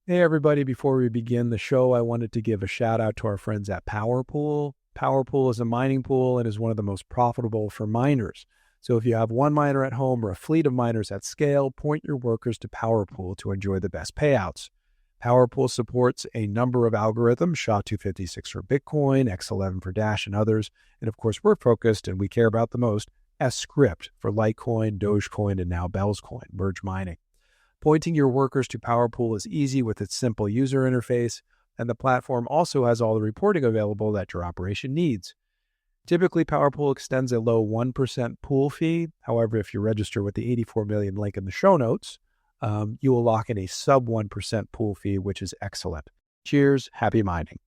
Hey, everybody. Before we begin the show, I wanted to give a shout out to our friends at POWERPOOL. POWERPOOL is a mining pool and is one of the most profitable for miners. So if you have one miner at home or a fleet of miners at scale, point your workers to POWERPOOL to enjoy the best payouts. POWERPOOL supports a number of algorithms, SHA-256 for Bitcoin, X11 for Dash, and others. And of course, we're focused and we care about the most, S-CRYPT for Litecoin, Dogecoin, and now Bell's Coin, merge mining. Pointing your workers to POWERPOOL is easy with its simple user interface, and the platform also has all the reporting available that your operation needs. Typically, POWERPOOL extends a low 1% pool fee. However, if you register with the 84 million link in the show notes, you will lock in a sub 1% pool fee, which is excellent. Cheers, happy mining.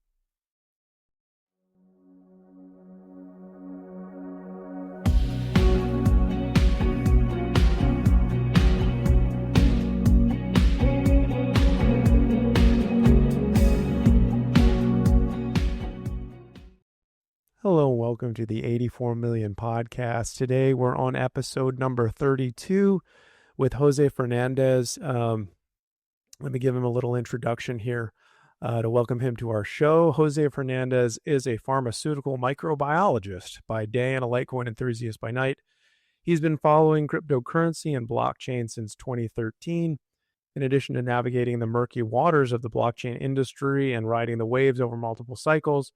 Hello and welcome to the 84 Million Podcast. Today we're on episode number 32 with Jose Fernandez. Let me give him a little introduction here to welcome him to our show. Jose Fernandez is a pharmaceutical microbiologist by day and a Litecoin enthusiast by night. He's been following cryptocurrency and blockchain since 2013. In addition to navigating the murky waters of the blockchain industry and riding the waves over multiple cycles,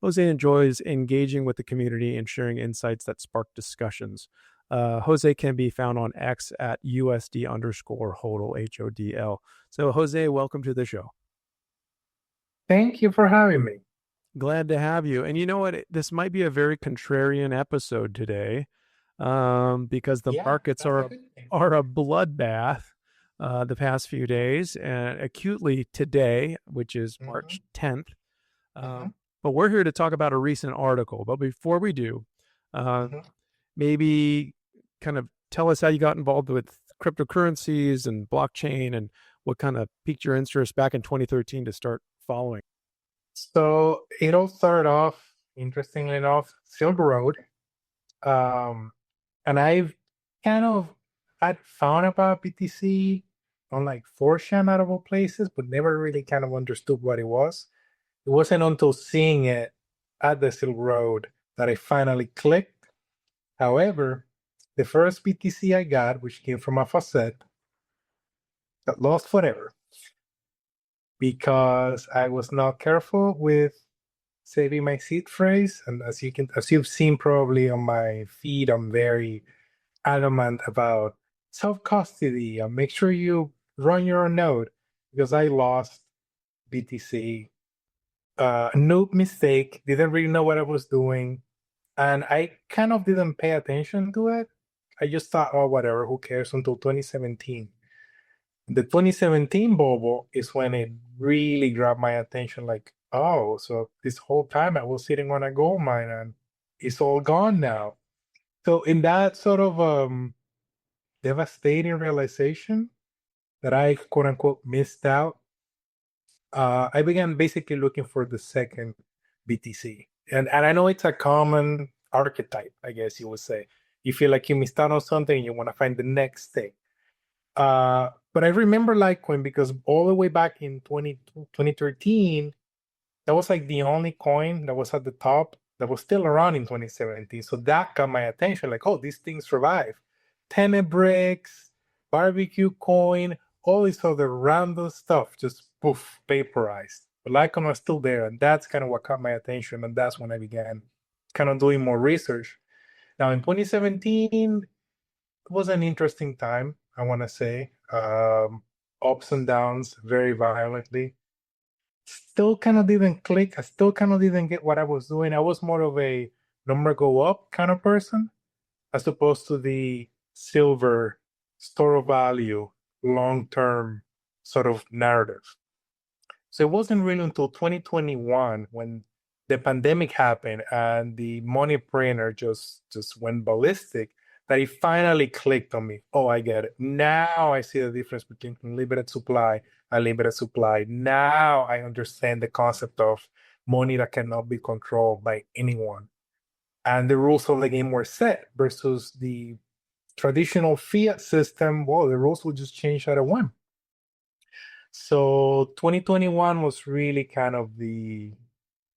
Jose enjoys engaging with the community and sharing insights that spark discussions. Jose can be found on X at USD_HODL, HODL. So, Jose, welcome to the show. Thank you for having me. Glad to have you. And you know what? This might be a very contrarian episode today because the markets are a bloodbath the past few days, and acutely today, which is March 10th. But we're here to talk about a recent article. But before we do, maybe kind of tell us how you got involved with cryptocurrencies and blockchain and what kind of piqued your interest back in 2013 to start following. So it all started off, interestingly enough, Silk Road. And I'd found about BTC on like 4chan out of all places, but never really kind of understood what it was. It wasn't until seeing it at the Silk Road that I finally clicked. However, the first BTC I got, which came from a faucet, got lost forever because I was not careful with saving my seed phrase. And as you've seen probably on my feed, I'm very adamant about self-custody and make sure you run your own node, because I lost BTC. No mistake, didn't really know what I was doing, and I kind of didn't pay attention to it. I just thought, oh, whatever, who cares, until 2017. The 2017 bubble is when it really grabbed my attention, like, oh, so this whole time I was sitting on a gold mine and it's all gone now. So in that sort of devastating realization that I, quote unquote, missed out, I began basically looking for the second BTC. And I know it's a common archetype, I guess you would say. You feel like you missed out on something and you want to find the next thing. But I remember Litecoin because all the way back in 2013, that was like the only coin that was at the top that was still around in 2017. So that got my attention, like, oh, these things survive. Tenebricks, barbecue coin, all this other random stuff just poof, vaporized. But Litecoin was still there, and that's kind of what caught my attention, and that's when I began kind of doing more research. Now, in 2017, it was an interesting time, I want to say. Ups and downs very violently. Still kind of didn't click. I still kind of didn't get what I was doing. I was more of a number go up kind of person, as opposed to the silver store of value long-term sort of narrative. So it wasn't really until 2021 when the pandemic happened and the money printer just went ballistic that it finally clicked on me. Oh, I get it. Now I see the difference between limited supply and limited supply. Now I understand the concept of money that cannot be controlled by anyone. And the rules of the game were set versus the traditional fiat system. Well, the rules will just change at a whim. So 2021 was really kind of the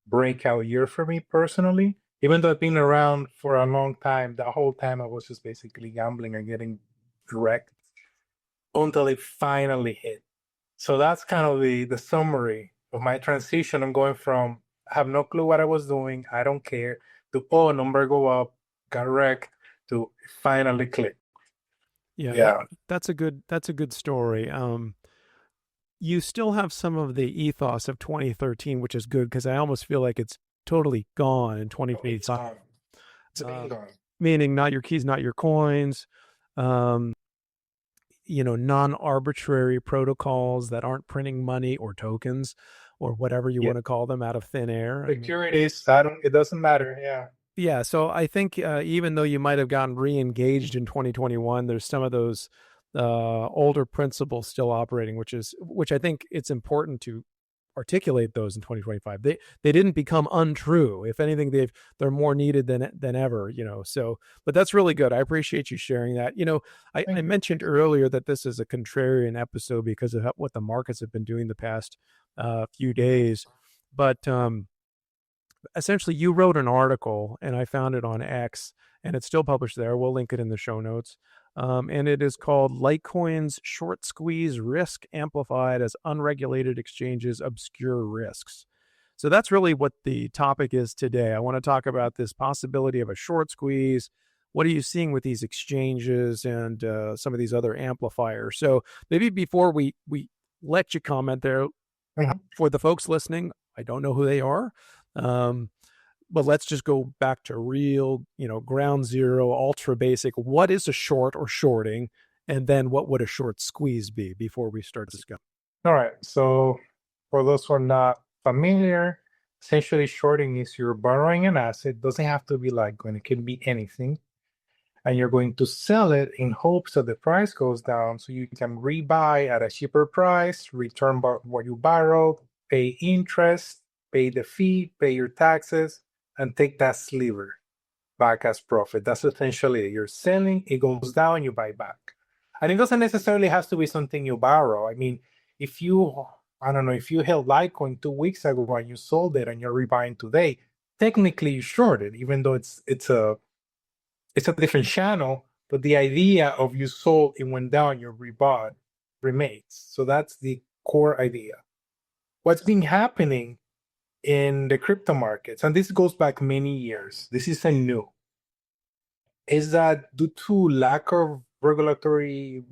breakout year for me personally. Even though I've been around for a long time, the whole time I was just basically gambling and getting wrecked until it finally hit. So that's kind of the summary of my transition. I'm going from I have no clue what I was doing, I don't care, to oh, number go up, got wrecked, to finally click. Yeah, Yeah. that's a good story. You still have some of the ethos of 2013, which is good because I almost feel like it's totally gone in Oh, it's 2025. gone. It's been gone. Meaning not your keys, not your coins. Um, non-arbitrary protocols that aren't printing money or tokens or whatever you Yeah. want to call them out of thin air. Securities, I don't, it doesn't matter. Yeah. Yeah, so I think even though you might have gotten re-engaged in 2021, there's some of those older principles still operating, which I think it's important to articulate those in 2025. They didn't become untrue. If anything, they're more needed than ever. So, but that's really good. I appreciate you sharing that. I Thank you. mentioned earlier that this is a contrarian episode because of what the markets have been doing the past few days, but essentially you wrote an article and I found it on X and it's still published there. We'll link it in the show notes. And it is called Litecoin's Short Squeeze Risk Amplified as Unregulated Exchanges Obscure Risks. So that's really what the topic is today. I want to talk about this possibility of a short squeeze. What are you seeing with these exchanges and some of these other amplifiers? So maybe before we let you comment there, Mhm. for the folks listening, I don't know who they are. But let's just go back to real, ground zero, ultra basic. What is a short or shorting? And then what would a short squeeze be before we start discussing? All right. So for those who are not familiar, essentially shorting is you're borrowing an asset. Doesn't have to be Litecoin. It can be anything. And you're going to sell it in hopes that the price goes down so you can rebuy at a cheaper price, return what you borrowed, pay interest, pay the fee, pay your taxes, and take that sliver back as profit. That's essentially it. You're selling, it goes down, you buy back. And it doesn't necessarily have to be something you borrow. I mean, if you, I don't know, if you held Litecoin 2 weeks ago and you sold it and you're rebuying today, technically you shorted, even though it's a different channel, but the idea of you sold, it went down, you rebought remains. So that's the core idea. What's been happening in the crypto markets, and this goes back many years, this isn't new, is that due to lack of regulatory,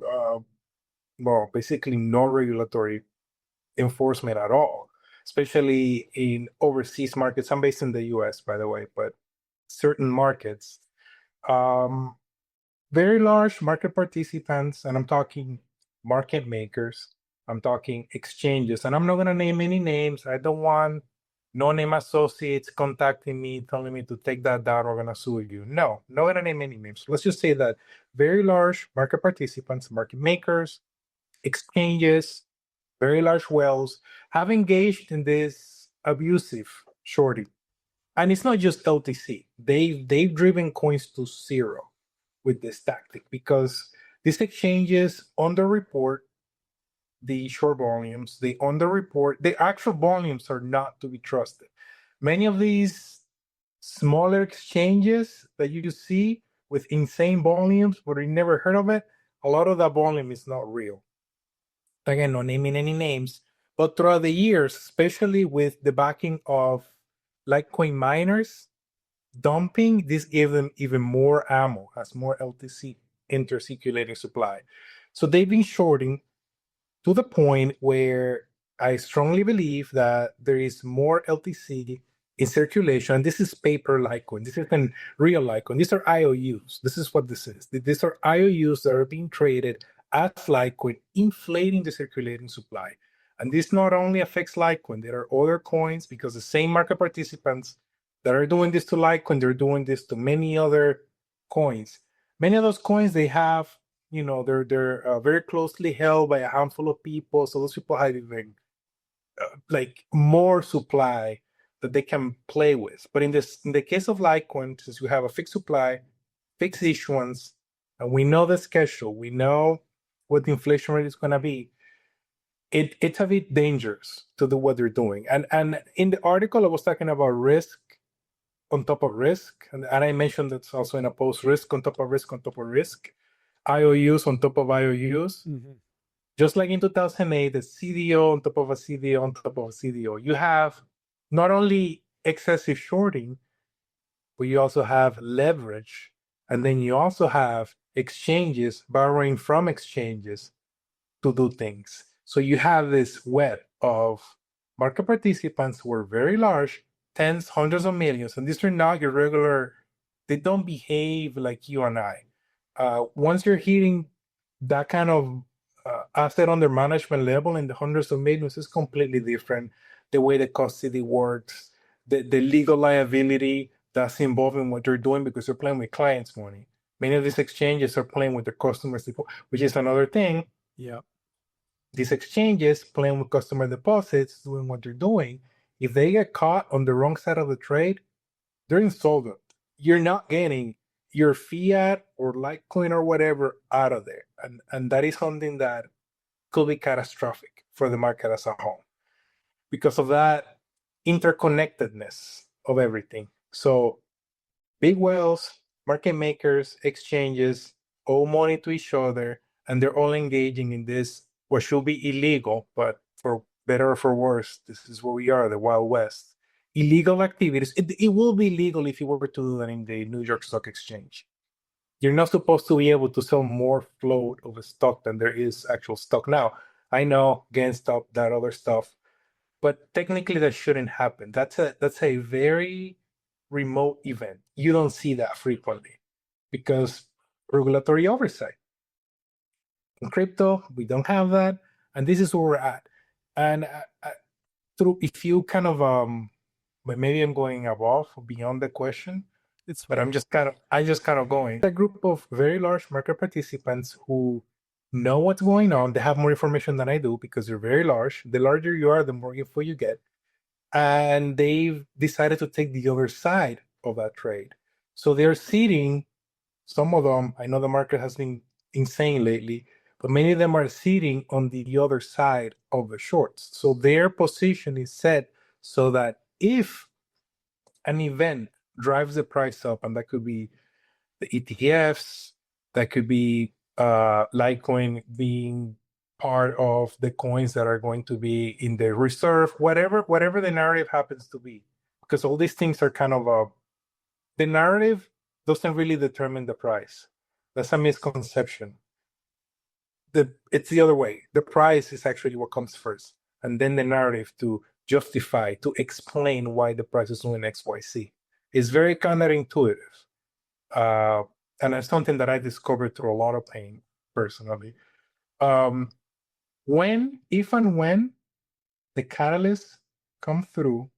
basically no regulatory enforcement at all, especially in overseas markets. I'm based in the US, by the way, but certain markets, um, very large market participants, and I'm talking market makers, I'm talking exchanges, and I'm not going to name any names. I don't want no name associates contacting me, telling me to take that down, we're going to sue you. No, not going to name any names. Let's just say that very large market participants, market makers, exchanges, very large whales have engaged in this abusive shorting. And it's not just LTC. They've driven coins to zero with this tactic because these exchanges underreport the short volumes. They underreport the actual volumes are not to be trusted. Many of these smaller exchanges that you see with insane volumes, but you never heard of it, a lot of that volume is not real. Again, not naming any names, but throughout the years, especially with the backing of Litecoin miners, dumping, this gave them even more ammo, as more LTC intercirculating supply. So they've been shorting to the point where I strongly believe that there is more LTC in circulation. This is paper Litecoin. This isn't real Litecoin. These are IOUs. This is what this is. These are IOUs that are being traded as Litecoin, inflating the circulating supply. And this not only affects Litecoin, there are other coins because the same market participants that are doing this to Litecoin, they're doing this to many other coins. Many of those coins, they have, they're very closely held by a handful of people. So those people have even like more supply that they can play with. But in the case of Litecoin, since you have a fixed supply, fixed issuance, and we know the schedule, we know what the inflation rate is going to be, it's a bit dangerous to do what they're doing. And in the article, I was talking about risk on top of risk, and I mentioned that's also in a post, risk on top of risk on top of risk, IOUs on top of IOUs. Mhm. Just like in 2008, the CDO on top of a CDO on top of a CDO. You have not only excessive shorting, but you also have leverage, and then you also have exchanges borrowing from exchanges to do things. So you have this web of market participants who are very large, tens, hundreds of millions, and these are not your regular, they don't behave like you and I. Once you're hitting that kind of asset under management level in the hundreds of millions, is completely different. The way the custody works, the legal liability that's involved in what you're doing because you're playing with clients' money. Many of these exchanges are playing with their customers, which is another thing. Yeah. These exchanges playing with customer deposits, doing what they're doing. If they get caught on the wrong side of the trade, they're insolvent. You're not getting your fiat or Litecoin or whatever out of there. And that is something that could be catastrophic for the market as a whole because of that interconnectedness of everything. So big whales, market makers, exchanges owe money to each other, and they're all engaging in this, what should be illegal, but for better or for worse, this is where we are, the Wild West. Illegal activities. It will be legal if you were to do that in the New York Stock Exchange. You're not supposed to be able to sell more float of a stock than there is actual stock. Now, I know GameStop, that other stuff, but technically that shouldn't happen. That's a very remote event. You don't see that frequently because regulatory oversight. In crypto, we don't have that, and this is where we're at. And through, if you kind of but maybe I'm going above or beyond the question, It's but fine. I just kind of going. A group of very large market participants who know what's going on. They have more information than I do because they're very large. The larger you are, the more info you get. And they've decided to take the other side of that trade. So they're seeding, some of them, I know the market has been insane lately, but many of them are seeding on the other side of the shorts. So their position is set so that if an event drives the price up, and that could be the ETFs, that could be Litecoin being part of the coins that are going to be in the reserve, whatever the narrative happens to be, because all these things are kind of the narrative doesn't really determine the price. That's a misconception. It's the other way. The price is actually what comes first, and then the narrative to justify, to explain why the price is doing X, Y, Z. It's very counterintuitive. Uh, and that's something that I discovered through a lot of pain personally. If and when the catalysts come through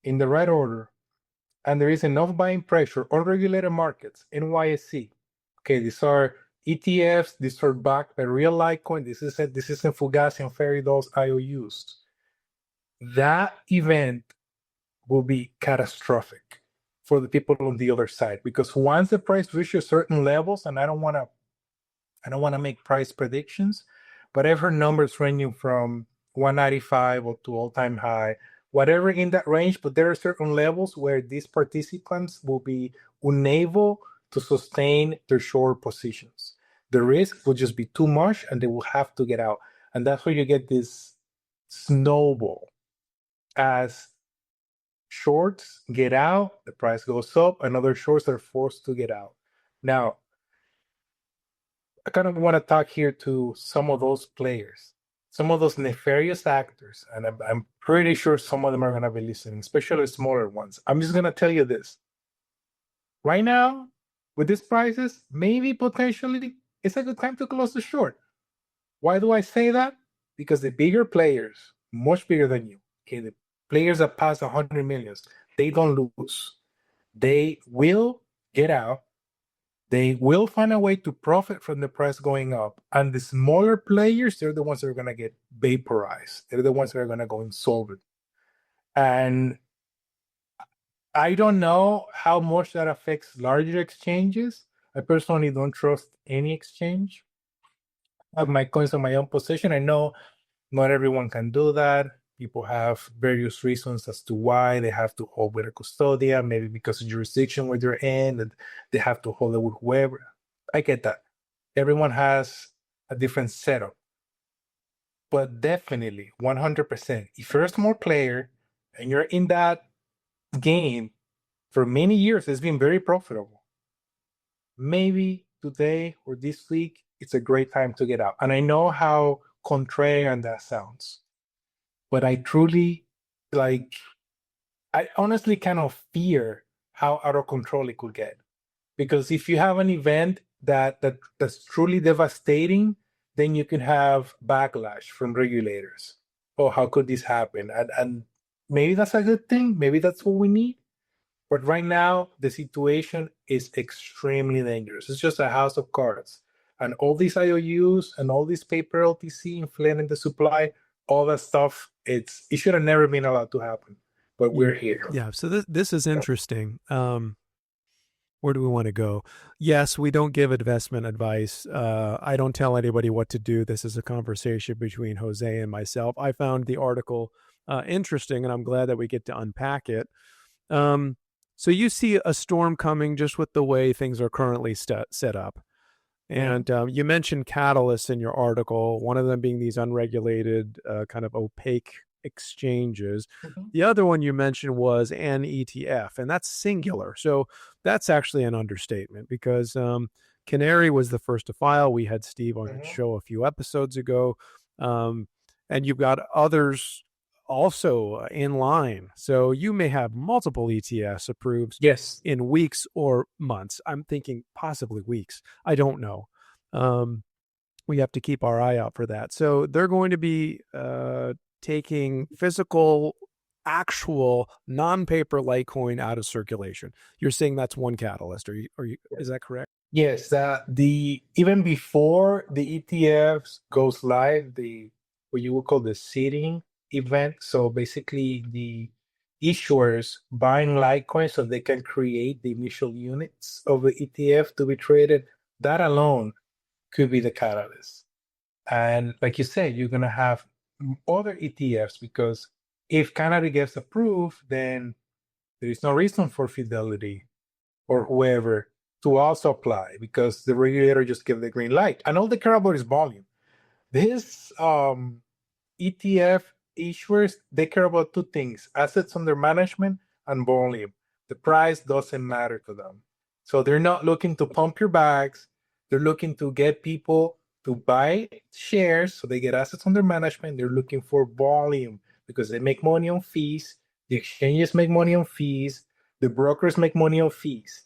in the right order, and there is enough buying pressure on regulated markets, NYSE. Okay, these are ETFs. These are backed by real Litecoin. This isn't Fugazi and Feridos IOUs. That event will be catastrophic for the people on the other side, because once the price reaches certain levels, and I don't want to make price predictions, but I've heard numbers ranging from 195 up to all-time high, whatever in that range. But there are certain levels where these participants will be unable to sustain their short positions. The risk will just be too much, and they will have to get out. And that's where you get this snowball. As shorts get out, the price goes up, and other shorts are forced to get out. Now, I kind of want to talk here to some of those players, some of those nefarious actors, and I'm pretty sure some of them are going to be listening, especially smaller ones. I'm just going to tell you this. Right now, with these prices, maybe potentially it's a good time to close the short. Why do I say that? Because the bigger players, much bigger than you, okay, the players that pass 100 millions, they don't lose. They will get out. They will find a way to profit from the price going up. And the smaller players, they're the ones that are going to get vaporized. They're the ones that are going to go insolvent. And I don't know how much that affects larger exchanges. I personally don't trust any exchange. I have my coins on my own possession. I know Not everyone can do that. People have various reasons as to why they have to hold with a custodian, maybe because of jurisdiction where they're in, that they have to hold it with whoever. I get that. Everyone has a different setup. But definitely, 100%, if you're a small player and you're in that game for many years, it's been very profitable. Maybe today or this week, it's a great time to get out. And I know how contrarian that sounds, but I truly like, I honestly kind of fear how out of control it could get. Because if you have an event that's truly devastating, then you can have backlash from regulators. Oh, how could this happen? And maybe that's a good thing. Maybe that's what we need. But right now, the situation is extremely dangerous. It's just a house of cards. And all these IOUs and all this paper LTC inflating the supply, all that stuff, it should have never been allowed to happen. But we're here. Yeah. So this is interesting. Where do we want to go? Yes, we don't give investment advice. I don't tell anybody what to do. This is a conversation between Jose and myself. I found the article interesting, and I'm glad that we get to unpack it. So you see a storm coming just with the way things are currently set up. And you mentioned catalysts in your article, one of them being these unregulated, kind of opaque exchanges. The other one you mentioned was an ETF, and that's singular. So that's actually an understatement because Canary was the first to file. We had Steve on the show a few episodes ago. And you've got others also in line. So you may have multiple ETFs approved in weeks or months. I'm thinking possibly weeks. I don't know. We have to keep our eye out for that. So they're going to be taking physical, actual, non-paper Litecoin out of circulation. You're saying that's one catalyst. Is that correct? Yes, even before the ETFs goes live, what you would call the seeding event. So basically, the issuers buying Litecoin so they can create the initial units of the ETF to be traded. That alone could be the catalyst. And like you said, you're gonna have other ETFs because if Canada gets approved, then there is no reason for Fidelity or whoever to also apply because the regulator just gave the green light. And all they care about is volume. This ETF issuers, they care about two things: assets under management and volume. The price doesn't matter to them. So they're not looking to pump your bags. They're looking to get people to buy shares so they get assets under management. They're looking for volume because they make money on fees. The exchanges make money on fees. The brokers make money on fees.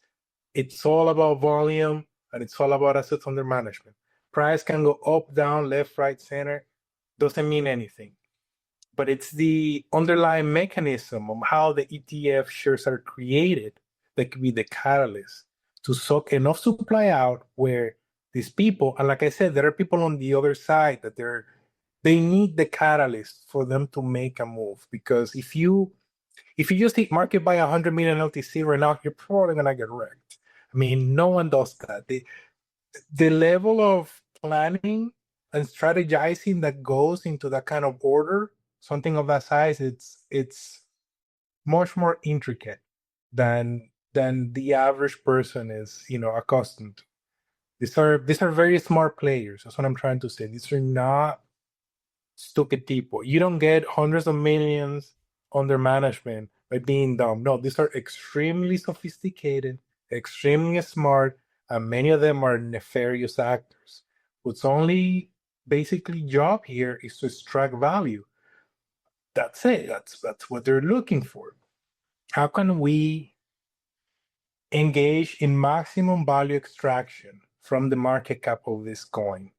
It's all about volume and it's all about assets under management. Price can go up, down, left, right, center. Doesn't mean anything. But it's the underlying mechanism of how the ETF shares are created that could be the catalyst to suck enough supply out where these people, and like I said, there are people on the other side that they need the catalyst for them to make a move. Because if you just hit market by 100 million LTC right now, you're probably gonna get wrecked. I mean, no one does that. The level of planning and strategizing that goes into that kind of order, something of that size, it's much more intricate than the average person is, accustomed to. These are very smart players. That's what I'm trying to say. These are not stupid people. You don't get hundreds of millions under management by being dumb. No, these are extremely sophisticated, extremely smart, and many of them are nefarious actors whose only basically job here is to extract value. That's it. That's what they're looking for. How can we engage in maximum value extraction from the market cap of this coin?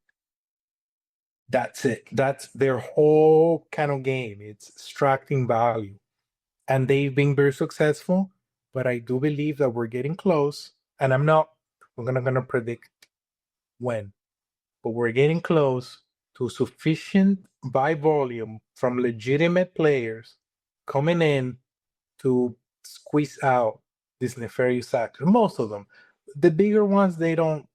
That's it. That's their whole kind of game. It's extracting value. And they've been very successful, but I do believe that we're getting close. And I'm not gonna predict when, but we're getting close to sufficient buy volume from legitimate players coming in to squeeze out these nefarious actors. Most of them. The bigger ones, they don't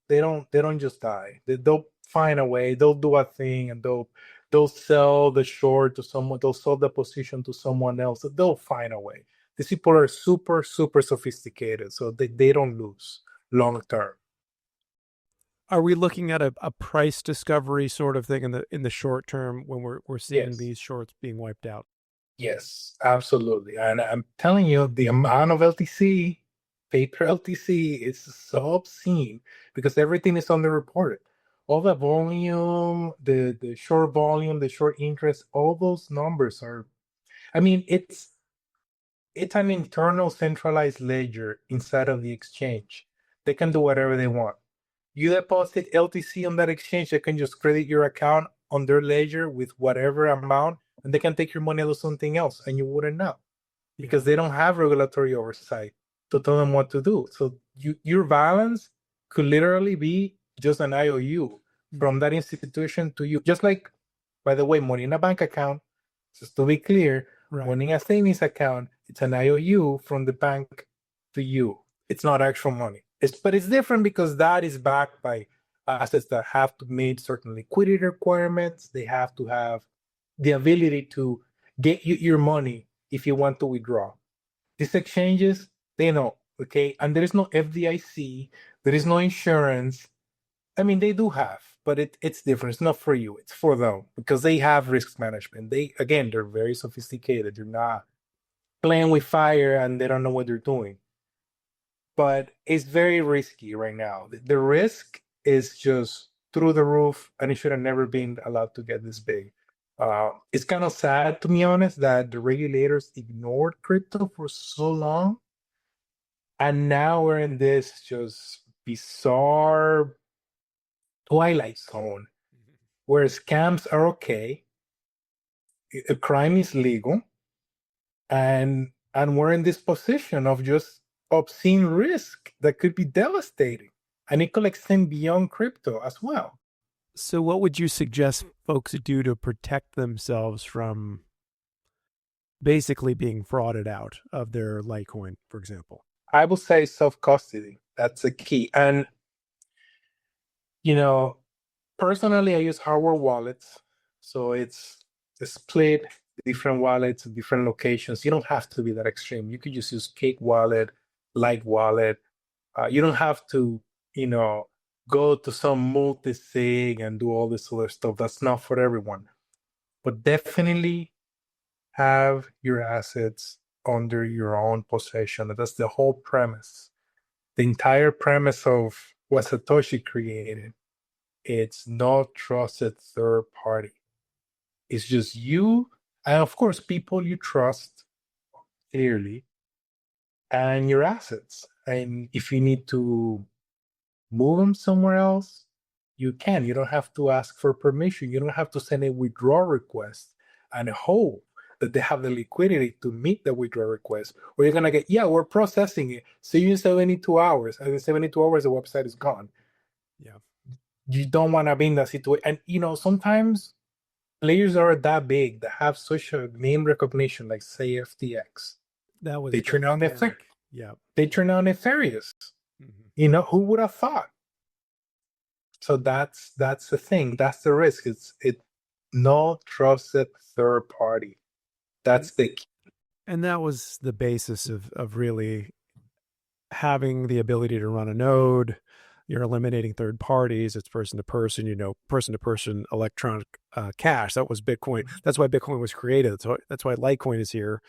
just die. They'll find a way, they'll do a thing, and they'll sell the short to someone, they'll sell the position to someone else. They'll find a way. These people are super, super sophisticated, so they don't lose long term. Are we looking at a price discovery sort of thing in the short term when we're seeing Yes. these shorts being wiped out? Yes, absolutely. And I'm telling you, the amount of LTC, paper LTC, is so obscene because everything is underreported. All the volume, the short volume, the short interest, all those numbers are, I mean, it's an internal centralized ledger inside of the exchange. They can do whatever they want. You deposit LTC on that exchange, they can just credit your account on their ledger with whatever amount, and they can take your money to something else, and you wouldn't know because they don't have regulatory oversight to tell them what to do. So your balance could literally be just an IOU from that institution to you. Just like, by the way, money in a bank account, just to be clear, money in a savings account, it's an IOU from the bank to you. It's not actual money. But it's different because that is backed by assets that have to meet certain liquidity requirements. They have to have the ability to get you your money if you want to withdraw. These exchanges, they know, okay? And there is no FDIC, there is no insurance. I mean, they do have, but it's different. It's not for you, it's for them because they have risk management. They're very sophisticated. They're not playing with fire and they don't know what they're doing. But it's very risky right now. The risk is just through the roof, and it should have never been allowed to get this big. It's kind of sad, to be honest, that the regulators ignored crypto for so long, and now we're in this just bizarre twilight zone where scams are okay, crime is legal, and we're in this position of just obscene risk that could be devastating, and it could extend beyond crypto as well. So what would you suggest folks do to protect themselves from basically being frauded out of their Litecoin, for example? I would say self-custody. That's the key. And, personally, I use hardware wallets. So it's a split, different wallets, different locations. You don't have to be that extreme. You could just use Cake Wallet, Light Wallet. You don't have to, go to some multi-sig and do all this other stuff. That's not for everyone. But definitely have your assets under your own possession. That's the whole premise. The entire premise of what Satoshi created. It's no trusted third party. It's just you and, of course, people you trust clearly and your assets. And if you need to move them somewhere else, you can. You don't have to ask for permission. You don't have to send a withdrawal request and hope that they have the liquidity to meet the withdrawal request. Or you're going to get, we're processing it. See you in 72 hours. And in 72 hours, the website is gone. Yeah. You don't want to be in that situation. And, sometimes players are that big that have such a name recognition, like, say, FTX. They turn out nefarious. Yeah. They turn out nefarious. Mm-hmm. Who would have thought? So that's the thing. That's the risk. It's no trusted third party. That's the key. And that was the basis of really having the ability to run a node. You're eliminating third parties. It's person to person, person to person electronic cash. That was Bitcoin. That's why Bitcoin was created. That's why Litecoin is here.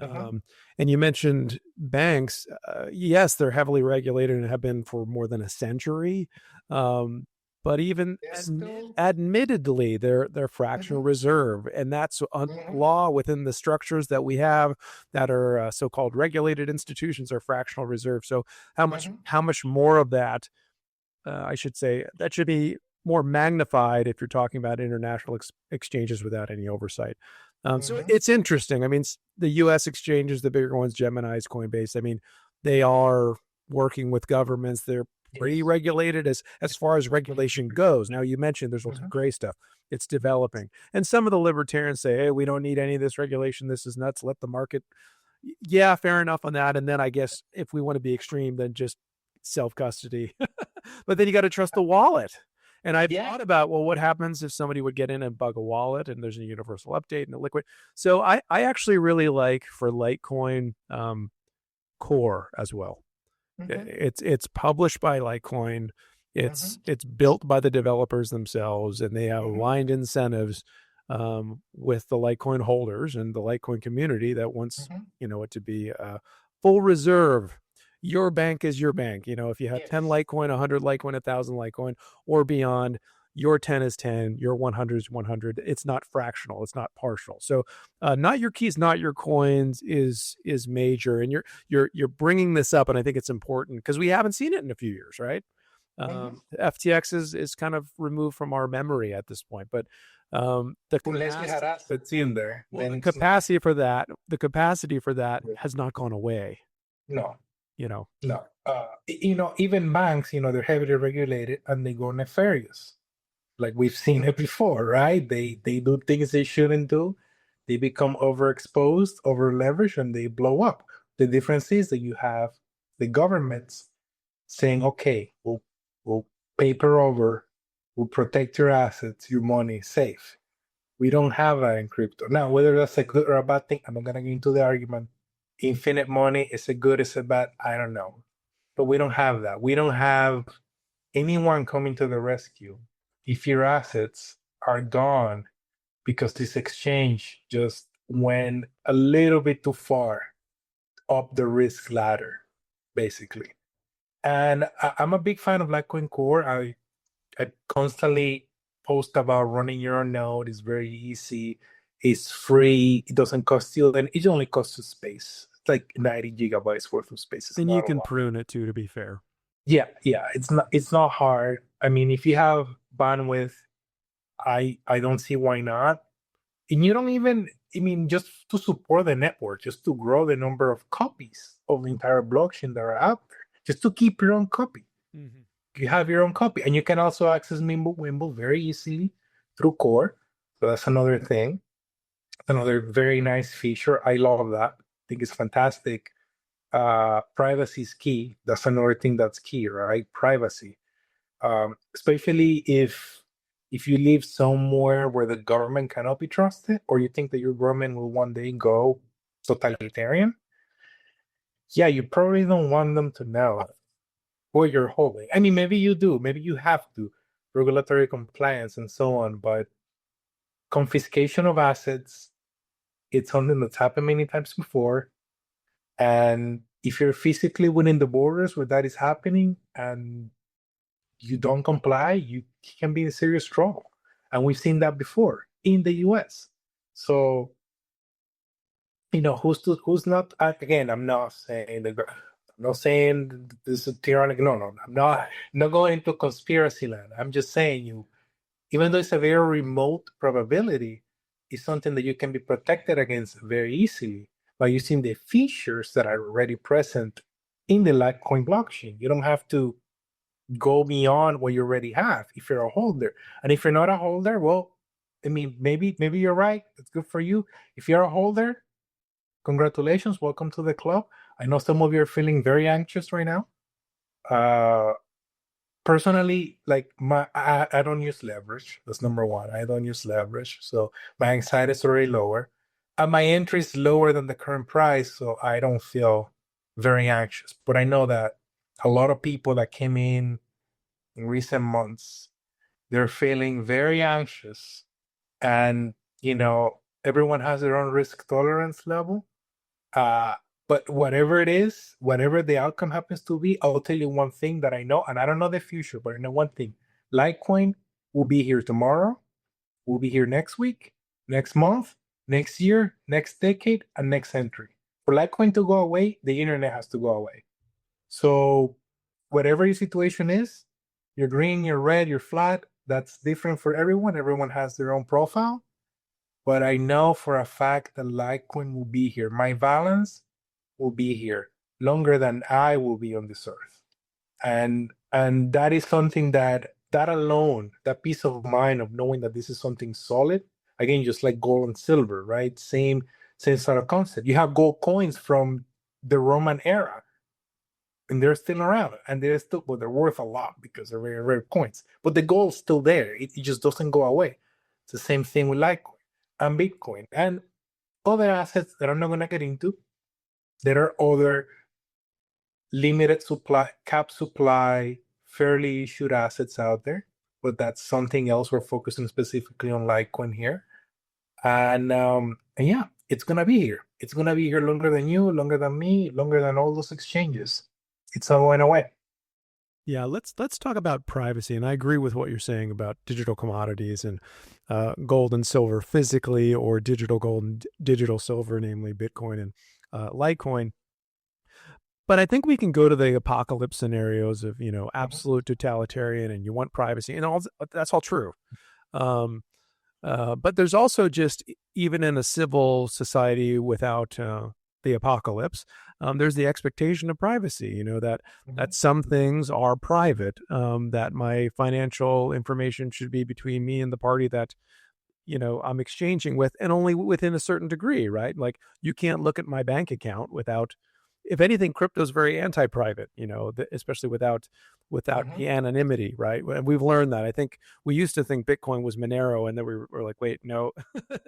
And you mentioned banks. Yes, they're heavily regulated and have been for more than a century. But even admittedly, they're fractional reserve, and that's law within the structures that we have that are so-called regulated institutions are fractional reserve. So how much more of that? I should say that should be more magnified if you're talking about international exchanges without any oversight. So it's interesting. I mean, the U.S. exchanges, the bigger ones, Gemini's, Coinbase, I mean, they are working with governments. They're pretty regulated as far as regulation goes. Now, you mentioned there's lots of gray stuff. It's developing. And some of the libertarians say, hey, we don't need any of this regulation. This is nuts. Let the market. Yeah, fair enough on that. And then I guess if we want to be extreme, then just self-custody. But then you got to trust the wallet. And I've Yeah. thought about, well, what happens if somebody would get in and bug a wallet and there's a universal update and a liquid. So I actually really like for Litecoin Core as well. Mm-hmm. It's published by Litecoin. Mm-hmm. It's built by the developers themselves, and they have Mm-hmm. aligned incentives with the Litecoin holders and the Litecoin community that wants Mm-hmm. it to be full reserve. Your bank is your bank. If you have 10 Yes. Litecoin, 100 Litecoin, 1,000 Litecoin, or beyond, your 10 is 10, your 100 is 100. It's not fractional. It's not partial. So, not your keys, not your coins is major, and you're bringing this up, and I think it's important because we haven't seen it in a few years, right? Mm-hmm. FTX is kind of removed from our memory at this point, but the Unless you had assets in there, then the it's capacity for that has not gone away. no, You know, no. Even banks, they're heavily regulated and they go nefarious. Like we've seen it before, right? They do things they shouldn't do. They become overexposed, over leveraged, and they blow up. The difference is that you have the governments saying, "Okay, we'll paper over, we'll protect your assets, your money safe." We don't have that in crypto. Now, whether that's a good or a bad thing, I'm not gonna get into the argument. Infinite money, is it good, is it bad? I don't know. But we don't have that. We don't have anyone coming to the rescue if your assets are gone because this exchange just went a little bit too far up the risk ladder, basically. And I'm a big fan of Litecoin Core. I constantly post about running your own node. It's very easy. It's free. It doesn't cost you, and it only costs you space. It's like 90 gigabytes worth of space. It's and you not a can lot. prune it too, to be fair. Yeah, yeah. It's not hard. I mean, if you have bandwidth, I don't see why not. And you don't even, I mean, just to support the network, just to grow the number of copies of the entire blockchain that are out there, just to keep your own copy. Mm-hmm. You have your own copy, and you can also access Wimble very easily through Core. So that's another thing, another very nice feature. I love that. I think it's fantastic. Privacy is key. That's another thing that's key, right? Privacy, especially if you live somewhere where the government cannot be trusted, or you think that your government will one day go totalitarian. Yeah, you probably don't want them to know what you're holding. I mean, maybe you do, maybe you have to, regulatory compliance and so on, but confiscation of assets, it's something that's happened many times before. And if you're physically within the borders where that is happening and you don't comply, you can be in serious trouble. And we've seen that before in the US. So, who's not, again, I'm not saying this is tyrannic. No, I'm not going into conspiracy land. I'm just saying even though it's a very remote probability, it's something that you can be protected against very easily by using the features that are already present in the Litecoin blockchain. You don't have to go beyond what you already have if you're a holder. And if you're not a holder, well, I mean, maybe you're right. It's good for you. If you're a holder, congratulations, welcome to the club. I know some of you are feeling very anxious right now. Personally, like I don't use leverage. That's number one. I don't use leverage, so my anxiety is already lower, and my entry is lower than the current price, so I don't feel very anxious. But I know that a lot of people that came in recent months, they're feeling very anxious, and everyone has their own risk tolerance level. Uh, but whatever it is, whatever the outcome happens to be, I'll tell you one thing that I know, and I don't know the future, but I know one thing. Litecoin will be here tomorrow, will be here next week, next month, next year, next decade, and next century. For Litecoin to go away, the internet has to go away. So whatever your situation is, you're green, you're red, you're flat, that's different for everyone. Everyone has their own profile. But I know for a fact that Litecoin will be here. My balance will be here longer than I will be on this earth. And that is something that alone, that peace of mind of knowing that this is something solid, again, just like gold and silver, right? Same sort of concept. You have gold coins from the Roman era. and they're still around, and they're still, well, they're worth a lot because they're very rare coins. But the gold's still there; it just doesn't go away. It's the same thing with Litecoin and Bitcoin and other assets that I'm not gonna get into. There are other limited supply, cap supply, fairly issued assets out there, but that's something else. We're focusing specifically on Litecoin here, and yeah, it's gonna be here. It's gonna be here longer than you, longer than me, longer than all those exchanges. It's not going away. Yeah, let's talk about privacy. And I agree with what you're saying about digital commodities and gold and silver physically, or digital gold and digital silver, namely Bitcoin and Litecoin. But I think we can go to the apocalypse scenarios of, absolute totalitarian, and you want privacy, and all that's all true. But there's also just, even in a civil society without the apocalypse, there's the expectation of privacy, that some things are private, that my financial information should be between me and the party that, I'm exchanging with, and only within a certain degree, right? Like, you can't look at my bank account without, if anything, crypto is very anti-private, especially without the anonymity, right? And we've learned that. I think we used to think Bitcoin was Monero, and then we were like, wait, no,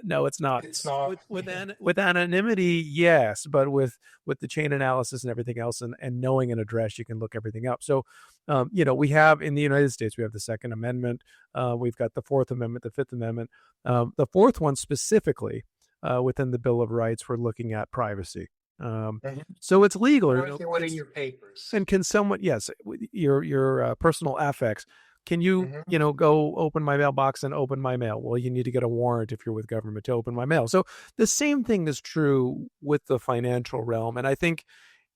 no, it's not. It's not. With anonymity, yes, but with the chain analysis and everything else, and knowing an address, you can look everything up. So, we have, in the United States, we have the Second Amendment, we've got the Fourth Amendment, the Fifth Amendment, the fourth one specifically, within the Bill of Rights, we're looking at privacy. So it's legal. What in your papers? And can someone, yes, your personal affects, can you, go open my mailbox and open my mail? Well, you need to get a warrant if you're with government to open my mail. So the same thing is true with the financial realm. And I think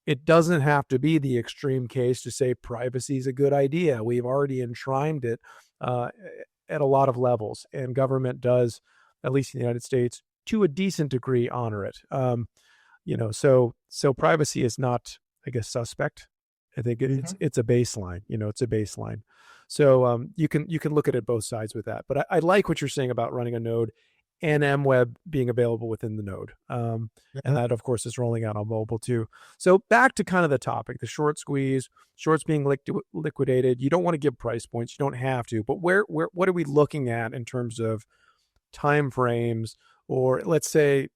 it doesn't have to be the extreme case to say privacy is a good idea. We've already enshrined it at a lot of levels, and government does, at least in the United States, to a decent degree, honor it. So privacy is not, I guess, suspect. I think it's a baseline. It's a baseline. So you can look at it both sides with that. But I like what you're saying about running a node and MWeb being available within the node. And that, of course, is rolling out on mobile too. So back to kind of the topic, the short squeeze, shorts being liquidated. You don't want to give price points. You don't have to. But what are we looking at in terms of time frames? Or let's say,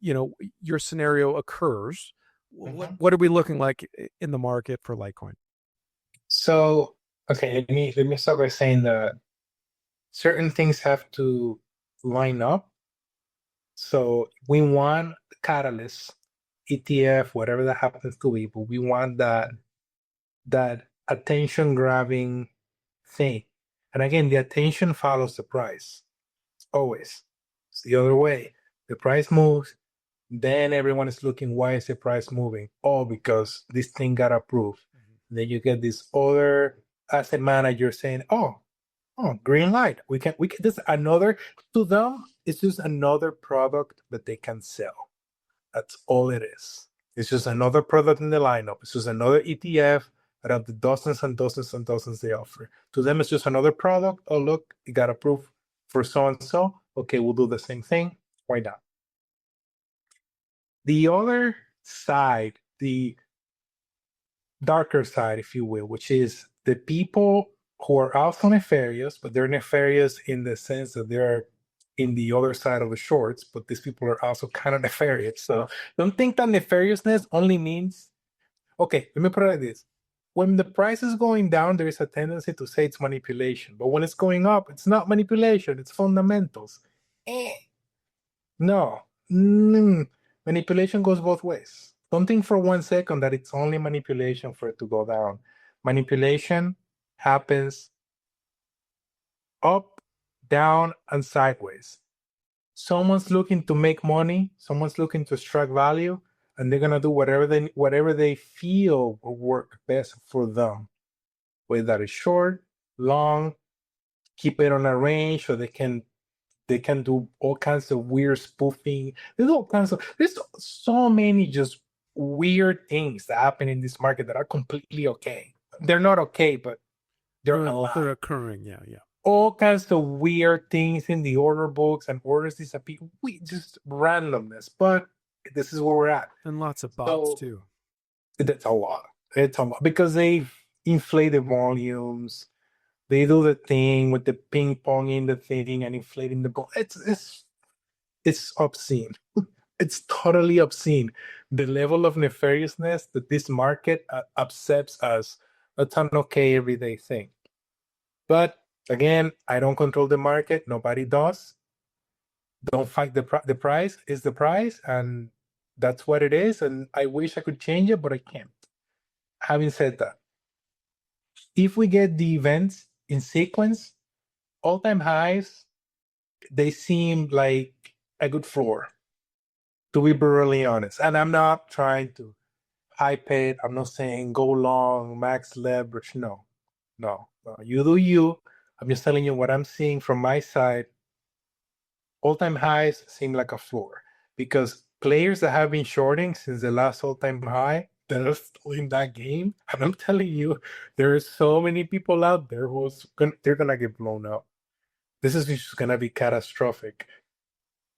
your scenario occurs. What are we looking like in the market for Litecoin? So, okay, let me start by saying that certain things have to line up. So we want the catalyst, ETF, whatever that happens to be, but we want that attention grabbing thing. And again, the attention follows the price. Always. It's the other way. The price moves, then everyone is looking, why is the price moving? Oh, because this thing got approved. Then you get this other asset manager saying, oh, green light. We can this another, to them, it's just another product that they can sell. That's all it is. It's just another product in the lineup. It's just another ETF out of the dozens and dozens and dozens they offer. To them, it's just another product. Oh, look, it got approved for so and so. Okay, we'll do the same thing. Why not? The other side, the darker side, if you will, which is the people who are also nefarious, but they're nefarious in the sense that they're in the other side of the shorts, but these people are also kind of nefarious. So don't think that nefariousness only means, okay, let me put it like this. When the price is going down, there is a tendency to say it's manipulation. But when it's going up, it's not manipulation, it's fundamentals. No. Manipulation goes both ways. Don't think for 1 second that it's only manipulation for it to go down. Manipulation happens up, down, and sideways. Someone's looking to make money, someone's looking to extract value, and they're gonna do whatever they feel will work best for them. Whether that is short, long, keep it on a range so they can do all kinds of weird spoofing. There's so many just weird things that happen in this market that are completely okay. They're not okay, but they're occurring. Yeah. All kinds of weird things in the order books, and orders disappear. Just randomness, but this is where we're at. And lots of bots too. That's a lot. It's a lot because they inflate the volumes. They do the thing with the ping pong in the thing and inflating the ball. It's obscene. It's totally obscene. The level of nefariousness that this market accepts as a ton okay everyday thing. But again, I don't control the market. Nobody does. Don't fight the price is the price, and that's what it is. And I wish I could change it, but I can't. Having said that, if we get the events in sequence, all-time highs, they seem like a good floor, to be brutally honest. And I'm not trying to hype it. I'm not saying go long, max leverage. No, no, no. You do you. I'm just telling you what I'm seeing from my side. All-time highs seem like a floor because players that have been shorting since the last all-time high, that are still in that game, and I'm telling you, there are so many people out there they're gonna get blown up. This is just gonna be catastrophic.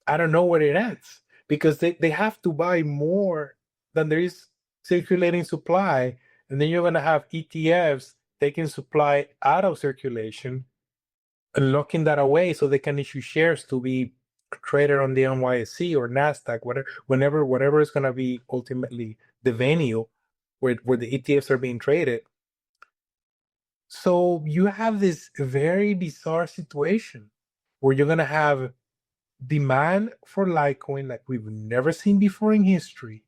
I don't know where it ends because they have to buy more than there is circulating supply, and then you're gonna have ETFs taking supply out of circulation and locking that away so they can issue shares to be traded on the NYSE or Nasdaq, whatever is gonna be ultimately the venue where the ETFs are being traded. So you have this very bizarre situation where you're gonna have demand for Litecoin like we've never seen before in history,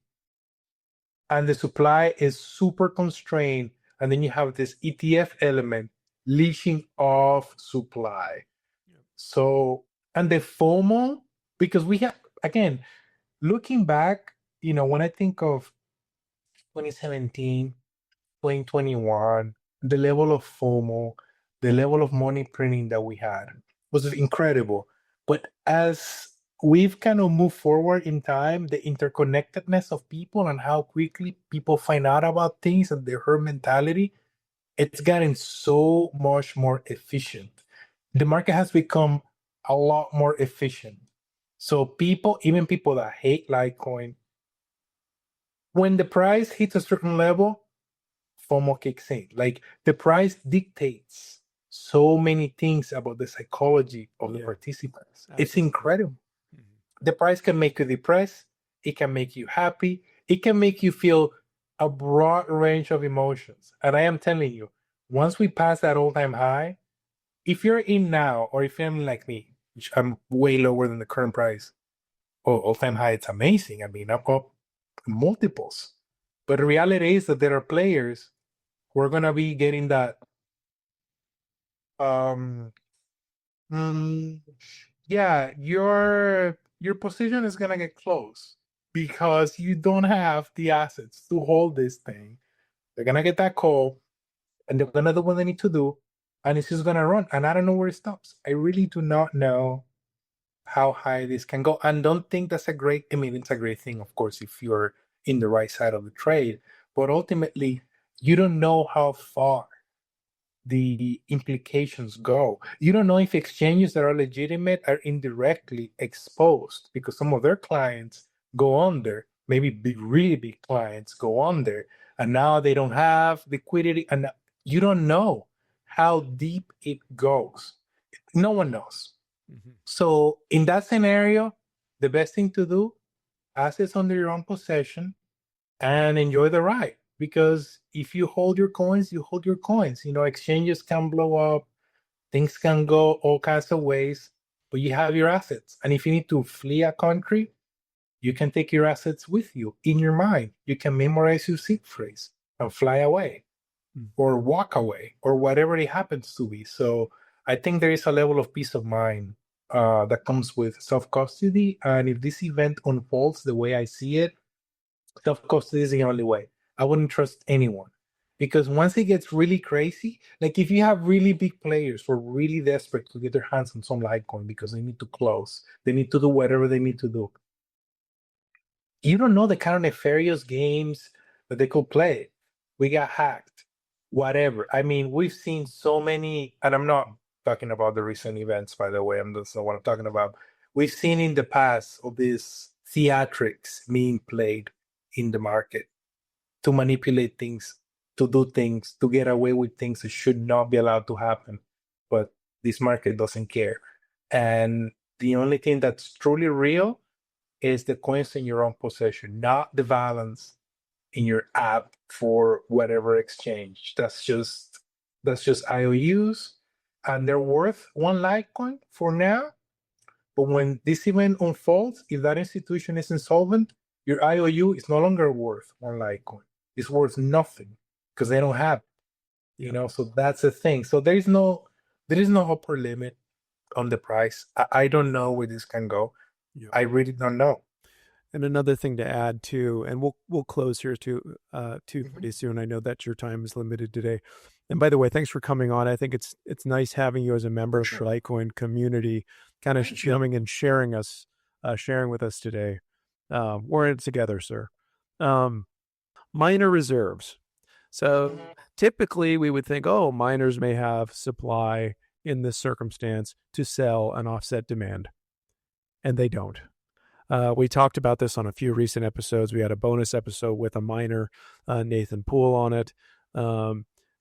and the supply is super constrained, and then you have this ETF element leashing off supply. So, and the FOMO, because we have, again, looking back, when I think of 2017, 2021, the level of FOMO, the level of money printing that we had was incredible. But as we've kind of moved forward in time, the interconnectedness of people and how quickly people find out about things and their herd mentality, it's gotten so much more efficient. The market has become a lot more efficient. So people, even people that hate Litecoin, when the price hits a certain level, FOMO kicks in. Like the price dictates so many things about the psychology of the participants. Absolutely. It's incredible. Mm-hmm. The price can make you depressed. It can make you happy. It can make you feel a broad range of emotions. And I am telling you, once we pass that all-time high, if you're in now, or if you're in like me, which I'm way lower than the current price, all-time high, it's amazing. I mean, I'm up multiples. But the reality is that there are players who are gonna be getting that. Yeah, your position is gonna get close because you don't have the assets to hold this thing. They're gonna get that call, and they're gonna do what they need to do, and it's just gonna run. And I don't know where it stops. I really do not know how high this can go, and don't think that's a great. I mean, it's a great thing, of course, if you're in the right side of the trade. But ultimately, you don't know how far the implications go. You don't know if exchanges that are legitimate are indirectly exposed because some of their clients go under, maybe really big clients go under, and now they don't have liquidity, and you don't know how deep it goes. No one knows. Mm-hmm. So in that scenario, the best thing to do, assets under your own possession and enjoy the ride. Because if you hold your coins, you hold your coins. Exchanges can blow up, things can go all kinds of ways, but you have your assets. And if you need to flee a country, you can take your assets with you in your mind. You can memorize your seed phrase and fly away or walk away or whatever it happens to be. So I think there is a level of peace of mind that comes with self-custody. And if this event unfolds the way I see it, self-custody is the only way. I wouldn't trust anyone. Because once it gets really crazy, like if you have really big players who are really desperate to get their hands on some Litecoin because they need to close, they need to do whatever they need to do. You don't know the kind of nefarious games that they could play. We got hacked, whatever. I mean, we've seen so many, and I'm not talking about the recent events, by the way. That's not what I'm talking about. We've seen in the past of these theatrics being played in the market to manipulate things to do things, to get away with things that should not be allowed to happen. But this market doesn't care. And the only thing that's truly real is the coins in your own possession, not the balance in your app for whatever exchange. That's just IOUs, and they're worth one Litecoin for now. But when this event unfolds, if that institution is insolvent, your IOU is no longer worth one Litecoin. It's worth nothing because they don't have it. So that's the thing. So there is no upper limit on the price. I don't know where this can go. Yeah. I really don't know. And another thing to add too, and we'll close here too pretty soon. I know that your time is limited today. And by the way, thanks for coming on. I think it's nice having you as a member of the Litecoin community, kind of coming and sharing with us today. We're in it together, sir. Miner reserves. So typically we would think, oh, miners may have supply in this circumstance to sell and offset demand, and they don't. We talked about this on a few recent episodes. We had a bonus episode with a miner, Nathan Poole, on it.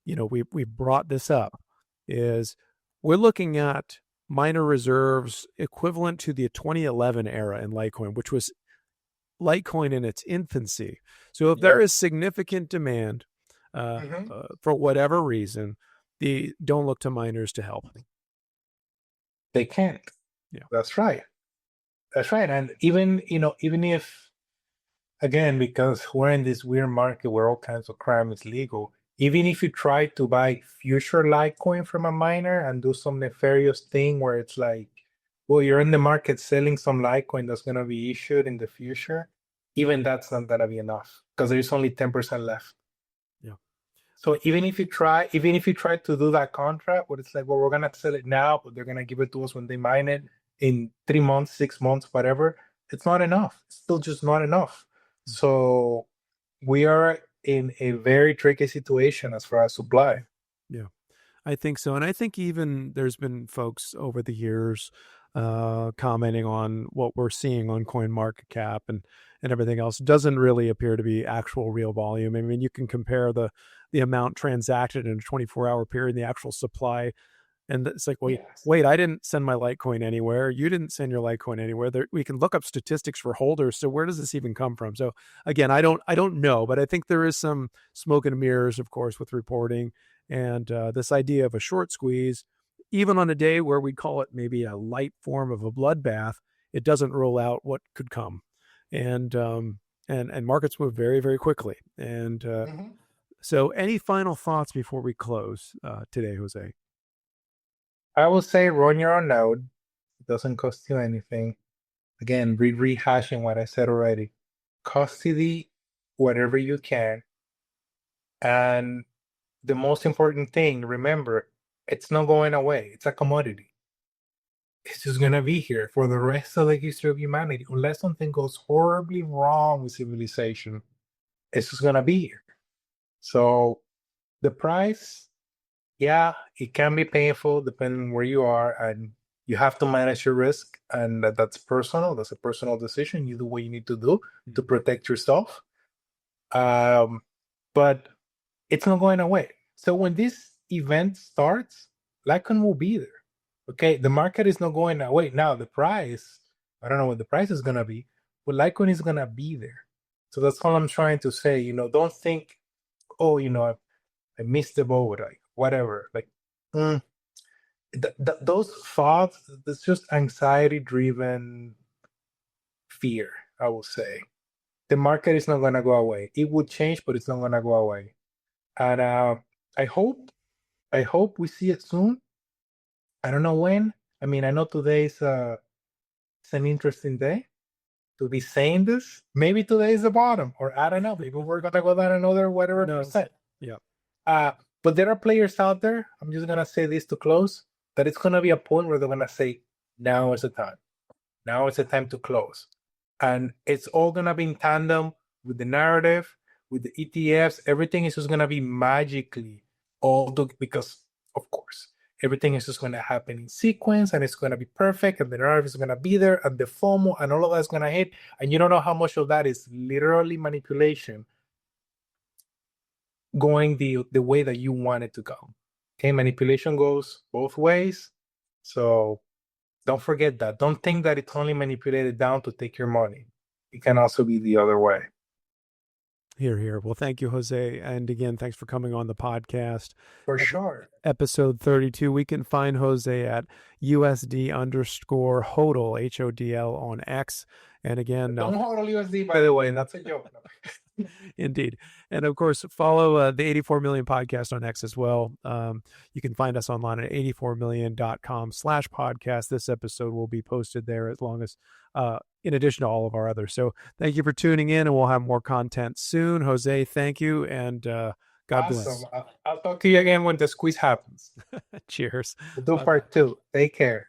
We brought this up. Is we're looking at miner reserves equivalent to the 2011 era in Litecoin, which was Litecoin in its infancy. So if there is significant demand for whatever reason, don't look to miners to help. They can't. Yeah, that's right. That's right. And even if, again, because we're in this weird market where all kinds of crime is legal, even if you try to buy future Litecoin from a miner and do some nefarious thing where it's like, well, you're in the market selling some Litecoin that's going to be issued in the future, even that's not going to be enough because there's only 10% left. Yeah. So even if you try to do that contract where it's like, well, we're going to sell it now, but they're going to give it to us when they mine it in 3 months, 6 months, whatever, it's not enough. It's still just not enough. So we are in a very tricky situation as far as supply. Yeah, I think so. And I think even there's been folks over the years commenting on what we're seeing on CoinMarketCap and everything else. It doesn't really appear to be actual real volume. I mean, you can compare the amount transacted in a 24-hour period, the actual supply. And it's like, wait, I didn't send my Litecoin anywhere. You didn't send your Litecoin anywhere. We can look up statistics for holders. So where does this even come from? So again, I don't know, but I think there is some smoke and mirrors, of course, with reporting and this idea of a short squeeze, even on a day where we call it maybe a light form of a bloodbath, it doesn't rule out what could come. And markets move very, very quickly. And so any final thoughts before we close today, Jose? I will say run your own node. It doesn't cost you anything. Again, rehashing what I said already. Custody whatever you can. And the most important thing, remember, it's not going away. It's a commodity. It's just going to be here for the rest of the history of humanity. Unless something goes horribly wrong with civilization, it's just going to be here. So the price, yeah, it can be painful depending on where you are, and you have to manage your risk, and that's personal. That's a personal decision. You do what you need to do to protect yourself. But it's not going away. So when this event starts, Litecoin will be there. Okay, the market is not going away. Now the price, I don't know what the price is gonna be, but Litecoin is gonna be there. So that's all I'm trying to say. Don't think, oh, I missed the boat, like whatever. Like those thoughts, it's just anxiety-driven fear, I will say. The market is not gonna go away. It would change, but it's not gonna go away. And I hope we see it soon. I don't know when. I mean, I know today is it's an interesting day to be saying this. Maybe today is the bottom, or I don't know. Maybe we're gonna go down another whatever percent. Yeah. But there are players out there. I'm just gonna say this to close. That it's gonna be a point where they're gonna say, "Now is the time. Now is the time to close," and it's all gonna be in tandem with the narrative, with the ETFs. Everything is just gonna be magically because, of course, everything is just gonna happen in sequence, and it's gonna be perfect, and the narrative is gonna be there, and the FOMO and all of that's gonna hit, and you don't know how much of that is literally manipulation. going the way that you want it to go. Okay, manipulation goes both ways. So don't forget that. Don't think that it's only manipulated down to take your money. It can also be the other way. Here. Well, thank you, Jose. And again, thanks for coming on the podcast. For sure. Episode 32. We can find Jose at USD_HODL, HODL on X. And again, don't hodl USD, by the way. That's a joke. Indeed. And of course, follow the 84 Million podcast on X as well. You can find us online at 84million.com/podcast. This episode will be posted there as long as, in addition to all of our others. So thank you for tuning in, and we'll have more content soon. Jose, thank you. And God bless. I'll talk to you again when the squeeze happens. Cheers. We'll do part 2. Take care.